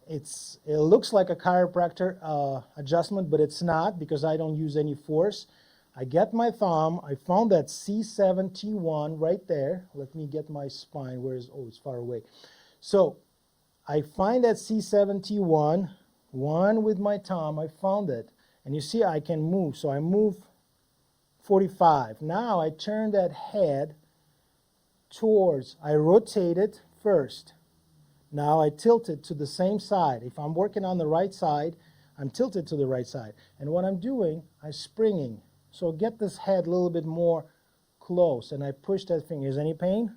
it looks like a chiropractor adjustment, but it's not because I don't use any force. I get my thumb. I found that C7T1 right there. Let me get my spine. Where is? Oh, it's far away. So I find that C7T1, one with my thumb. I found it, and you see I can move. So I move 45. Now I turn that head towards. I rotate it first. Now I tilt it to the same side. If I'm working on the right side, I'm tilted to the right side. And what I'm doing, I'm springing. So get this head a little bit more close, and I push that finger. Is any pain?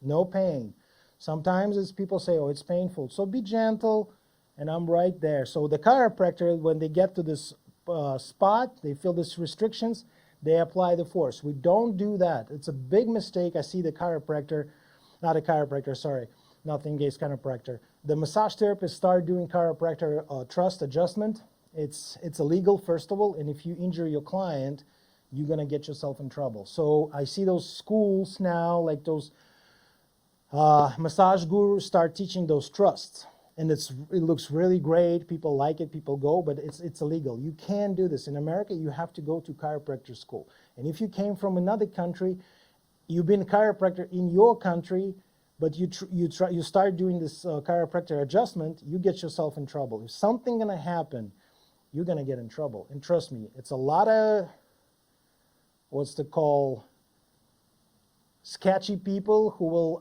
No pain. Sometimes it's people say, oh, it's painful. So be gentle, and I'm right there. So the chiropractor, when they get to this spot, they feel these restrictions, they apply the force. We don't do that. It's a big mistake. I see the chiropractor, not a chiropractor, sorry, nothing against chiropractor. The massage therapist start doing chiropractor thrust adjustment. It's illegal, first of all, and if you injure your client, you're going to get yourself in trouble. So I see those schools now, like those massage gurus start teaching those thrusts. And it looks really great. People like it. People go, but it's illegal. You can't do this. In America, you have to go to chiropractor school. And if you came from another country, you've been a chiropractor in your country, but you start doing this chiropractor adjustment, you get yourself in trouble. If something gonna happen, you're gonna get in trouble. And trust me, it's a lot of sketchy people who will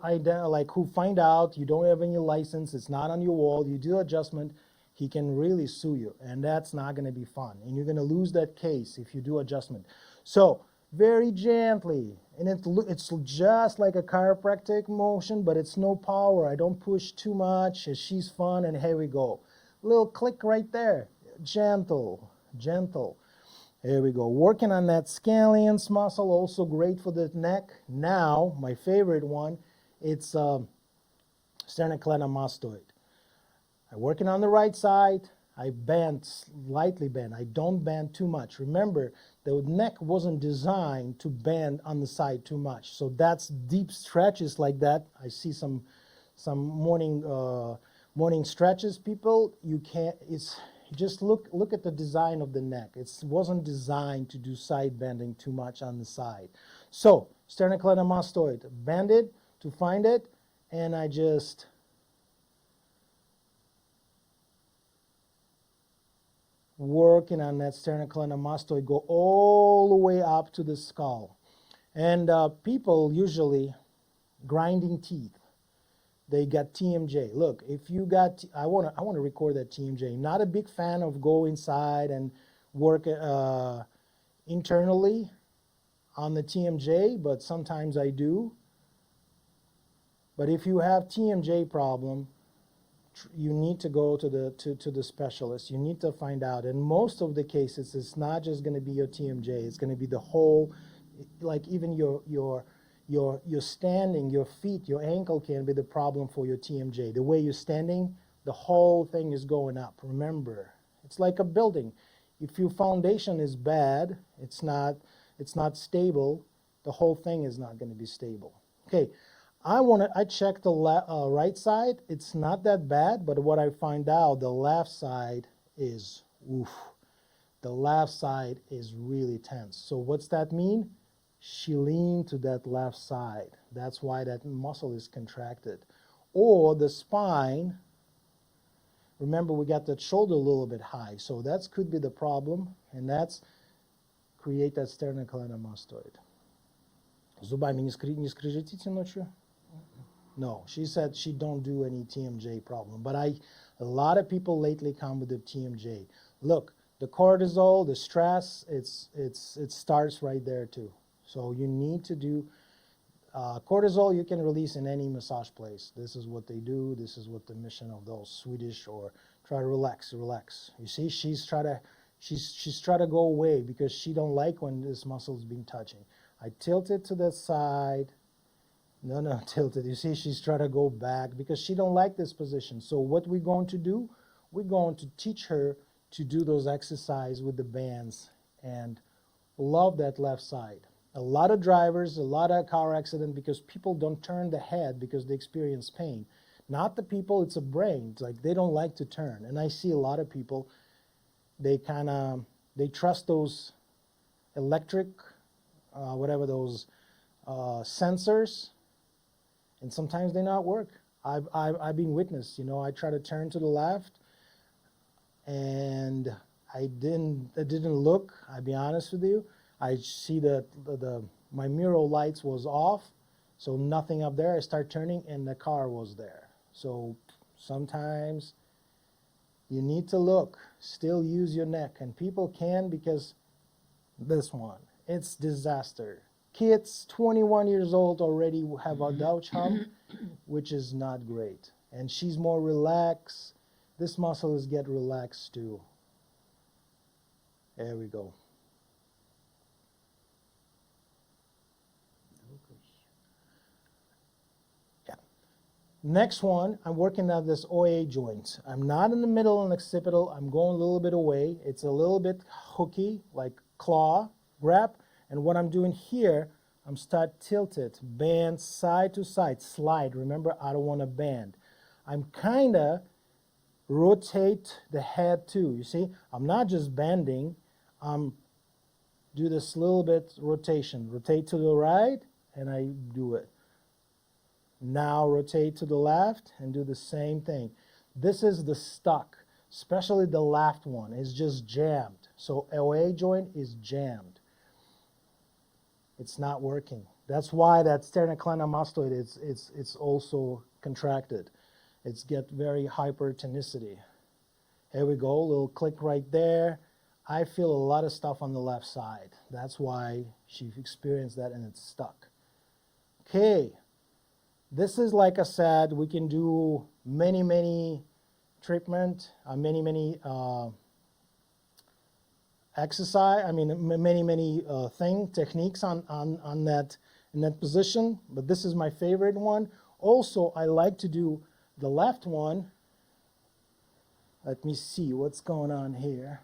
who find out you don't have any license, it's not on your wall, you do adjustment, he can really sue you, and that's not going to be fun, and you're going to lose that case if you do adjustment. So very gently. And it's just like a chiropractic motion, but it's no power. I don't push too much. She's fun, and here we go. Little click right there. Gentle, gentle. Here we go. Working on that scallions muscle, also great for the neck. Now, my favorite one, it's sternocleidomastoid. I'm working on the right side. I bend, slightly bend. I don't bend too much. Remember, the neck wasn't designed to bend on the side too much. So that's deep stretches like that. I see some morning stretches, people. You can't. It's just look at the design of the neck. It wasn't designed to do side bending too much on the side. So sternocleidomastoid, bend it to find it, and I just working on that sternocleidomastoid, go all the way up to the skull. And people usually grinding teeth, they got TMJ. Look, if you got, I want to record that TMJ. Not a big fan of go inside and work internally on the TMJ, but sometimes I do. But if you have TMJ problem, you need to go to the specialist. You need to find out. And most of the cases, it's not just going to be your TMJ. It's going to be the whole, like even your standing, your feet, your ankle can be the problem for your TMJ. The way you're standing, the whole thing is going up. Remember, it's like a building. If your foundation is bad, it's not stable, the whole thing is not going to be stable. Okay. I checked the right side. It's not that bad, but what I find out, the left side is, oof. The left side is really tense. So what's that mean? She leaned to that left side. That's why that muscle is contracted. Or the spine, remember we got that shoulder a little bit high. So that could be the problem, and that's create that sternocleidomastoid. Зубами не скрежетите ночью? No, she said she don't do any TMJ problem, but a lot of people lately come with the TMJ. Look, the cortisol, the stress, it starts right there too. So you need to do cortisol. You can release in any massage place. This is what they do. This is what the mission of those Swedish, or try to relax. You see, she's try to go away because she don't like when this muscle's been touching. I tilt it to the side. No, tilted. You see, she's trying to go back because she don't like this position. So what we're going to do, we're going to teach her to do those exercises with the bands and love that left side. A lot of drivers, a lot of car accident because people don't turn the head because they experience pain. Not the people, it's a brain. It's like they don't like to turn. And I see a lot of people, they trust those electric, whatever those sensors, and sometimes they not work. I've been witness. You know, I try to turn to the left, and I didn't look. I'll be honest with you. I see that my mirror lights was off, so nothing up there. I start turning, and the car was there. So sometimes you need to look. Still use your neck, and people can because this one, it's disaster. Kids 21 years old already have a Dowager hump, which is not great. And she's more relaxed. This muscle is get relaxed too. There we go. Yeah. Next one, I'm working on this OA joint. I'm not in the middle and occipital. I'm going a little bit away. It's a little bit hooky, like claw grab. And what I'm doing here, I'm start tilted, bend side to side, slide. Remember, I don't want to bend. I'm kind of rotate the head too. You see, I'm not just bending. Do this little bit rotation. Rotate to the right, and I do it. Now rotate to the left and do the same thing. This is the stuck, especially the left one is just jammed. So OA joint is jammed. It's not working. That's why that sternocleidomastoid it's also contracted. It's get very hypertonicity. Here we go, little click right there. I feel a lot of stuff on the left side. That's why she experienced that and it's stuck. Okay, this is, like I said, we can do many treatment, many exercise, I mean many techniques on that, in that position, but this is my favorite one. Also, I like to do the left one. Let me see what's going on here.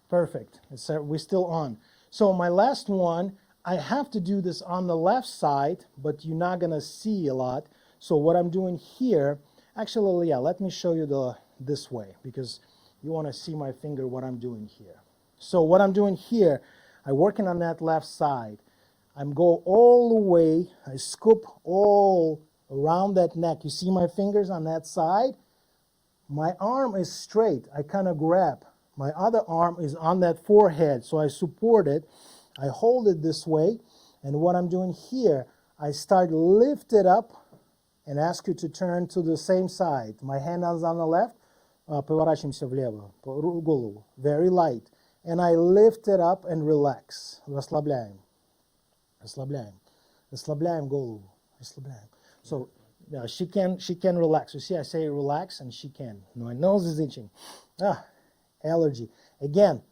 Perfect. We're still on. So my last one, I have to do this on the left side, but you're not going to see a lot. So what I'm doing here, actually, yeah, let me show you this way, because you want to see my finger, what I'm doing here. So what I'm doing here, I'm working on that left side. I'm go all the way, I scoop all around that neck. You see my fingers on that side? My arm is straight. I kind of grab. My other arm is on that forehead, so I support it. I hold it this way, and what I'm doing here, I start lift it up and ask you to turn to the same side. My hand is on the left, поворачиваемся влево, голову, very light. And I lift it up and relax. Расслабляем. Расслабляем. Расслабляем голову. Расслабляем. So yeah, she can relax. You see, I say relax, and she can. My nose is itching. Allergy. Again,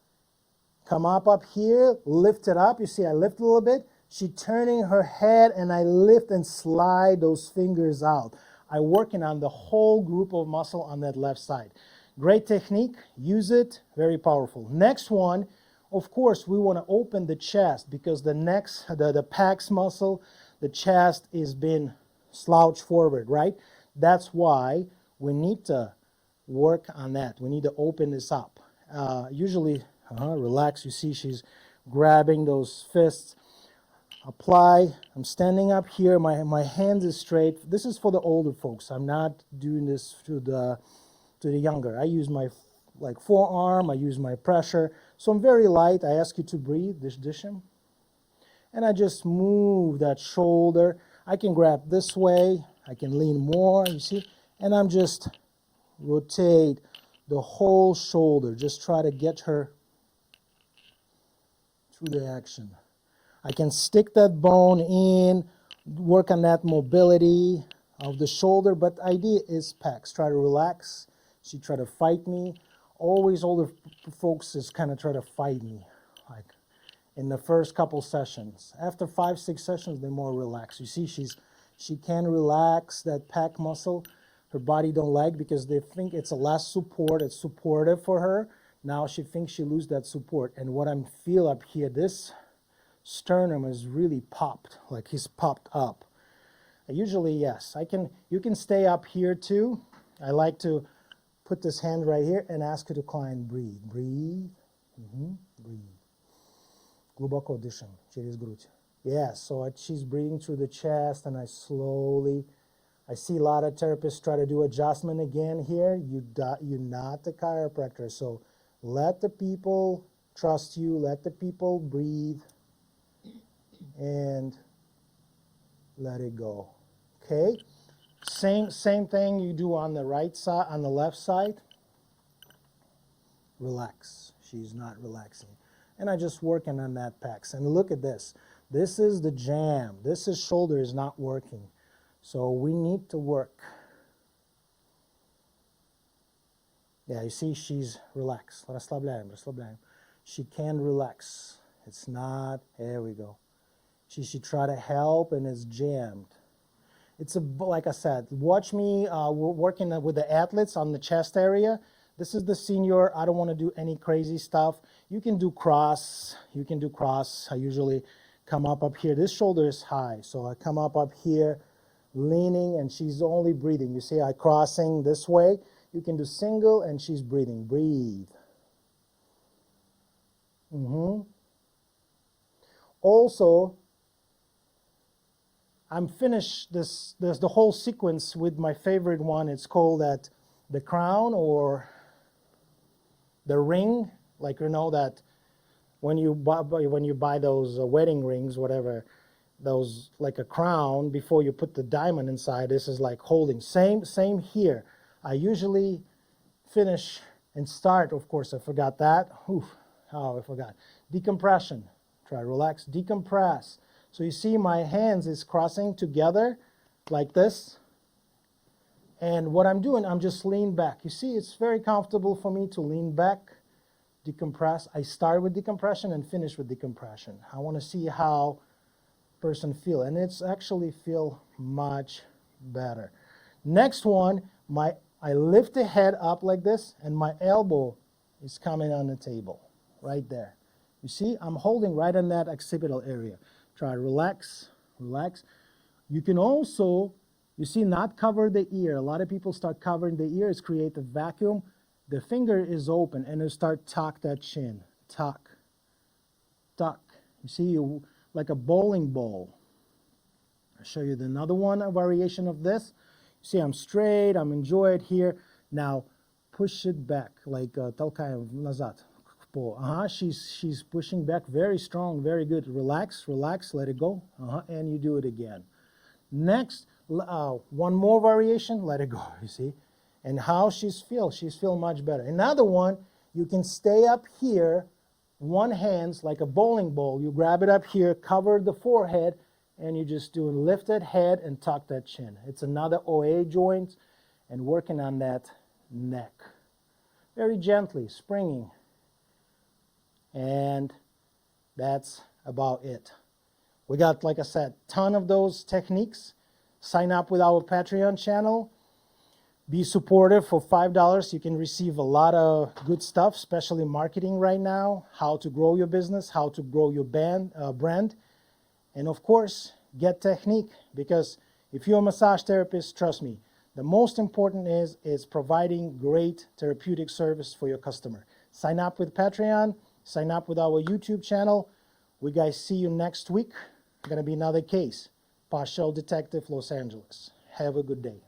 come up here, lift it up. You see, I lift a little bit. She turning her head, and I lift and slide those fingers out. I'm working on the whole group of muscle on that left side. Great technique. Use it. Very powerful. Next one, of course, we want to open the chest, because the pecs muscle, the chest is being slouched forward, right? That's why we need to work on that. We need to open this up. Usually, relax. You see she's grabbing those fists. Apply. I'm standing up here. My hands is straight. This is for the older folks. I'm not doing this to the younger. I use my forearm. I use my pressure. So I'm very light. I ask you to breathe. Dishim. And I just move that shoulder. I can grab this way. I can lean more. You see? And I'm just rotate the whole shoulder. Just try to get her through the action. I can stick that bone in, work on that mobility of the shoulder, but idea is pecs. Try to relax. She try to fight me. Always older folks is kind of try to fight me, like in the first couple sessions. After 5-6 sessions, they're more relaxed. You see, she can relax that pec muscle. Her body don't like, because they think it's a less support. It's supportive for her. Now she thinks she lose that support. And what I feel up here, this sternum is really popped, like he's popped up. Usually, yes, you can stay up here too. I like to put this hand right here and ask you to climb. Breathe, breathe, breathe. Глубоко дышим через грудь. Yes, so she's breathing through the chest, and I see a lot of therapists try to do adjustment again here. You're not the chiropractor, so let the people trust you, let the people breathe, and let it go. Okay? Same thing you do on the right side, on the left side. Relax. She's not relaxing. And I just working on that pecs. And look at this. This is the jam. This shoulder is not working. So we need to work. Yeah, you see, she's relaxed. Расслабляем, расслабляем. She can relax. It's not, there we go. She try to help, and it's jammed. It's like I said, watch me working with the athletes on the chest area. This is the senior. I don't want to do any crazy stuff. You can do cross. I usually come up here. This shoulder is high, so I come up here, leaning, and she's only breathing. You see, I crossing this way. You can do single, and she's breathing. Breathe. Also, I'm finished there's the whole sequence with my favorite one. It's called the crown, or the ring, like, you know, that when you buy those wedding rings, whatever, those like a crown, before you put the diamond inside. This is like holding. Same here. I usually finish And start, of course, I forgot that. Oof, oh, I forgot. Decompression. Try relax, decompress. So you see my hands is crossing together like this. And what I'm doing, I'm just lean back. You see, it's very comfortable for me to lean back, decompress. I start with decompression and finish with decompression. I want to see how person feel, and it's actually feel much better. Next one, I lift the head up like this, and my elbow is coming on the table, right there. You see, I'm holding right in that occipital area. Try relax, relax. You can also, you see, not cover the ear. A lot of people start covering the ears, create a vacuum. The finger is open, and you start tuck that chin. Tuck, tuck. You see, you like a bowling ball. I'll show you another one, a variation of this. You see, I'm straight, I'm enjoying it here. Now, push it back, like толкаем назад. She's pushing back, very strong, very good. Relax, relax, let it go. And you do it again. Next, one more variation, let it go, you see. And how she's feel much better. Another one, you can stay up here, one hand's like a bowling ball. You grab it up here, cover the forehead, and you just do a lifted head and tuck that chin. It's another OA joint and working on that neck. Very gently, springing. And that's about it. We got, like I said, ton of those techniques. Sign up with our Patreon channel. Be supportive. For $5, you can receive a lot of good stuff, especially marketing right now, how to grow your business, how to grow your brand. And of course, get technique, because if you're a massage therapist, trust me, the most important is providing great therapeutic service for your customer. Sign up with Patreon, sign up with our YouTube channel. We guys see you next week. Going to be another case. Postural Detective, Los Angeles. Have a good day.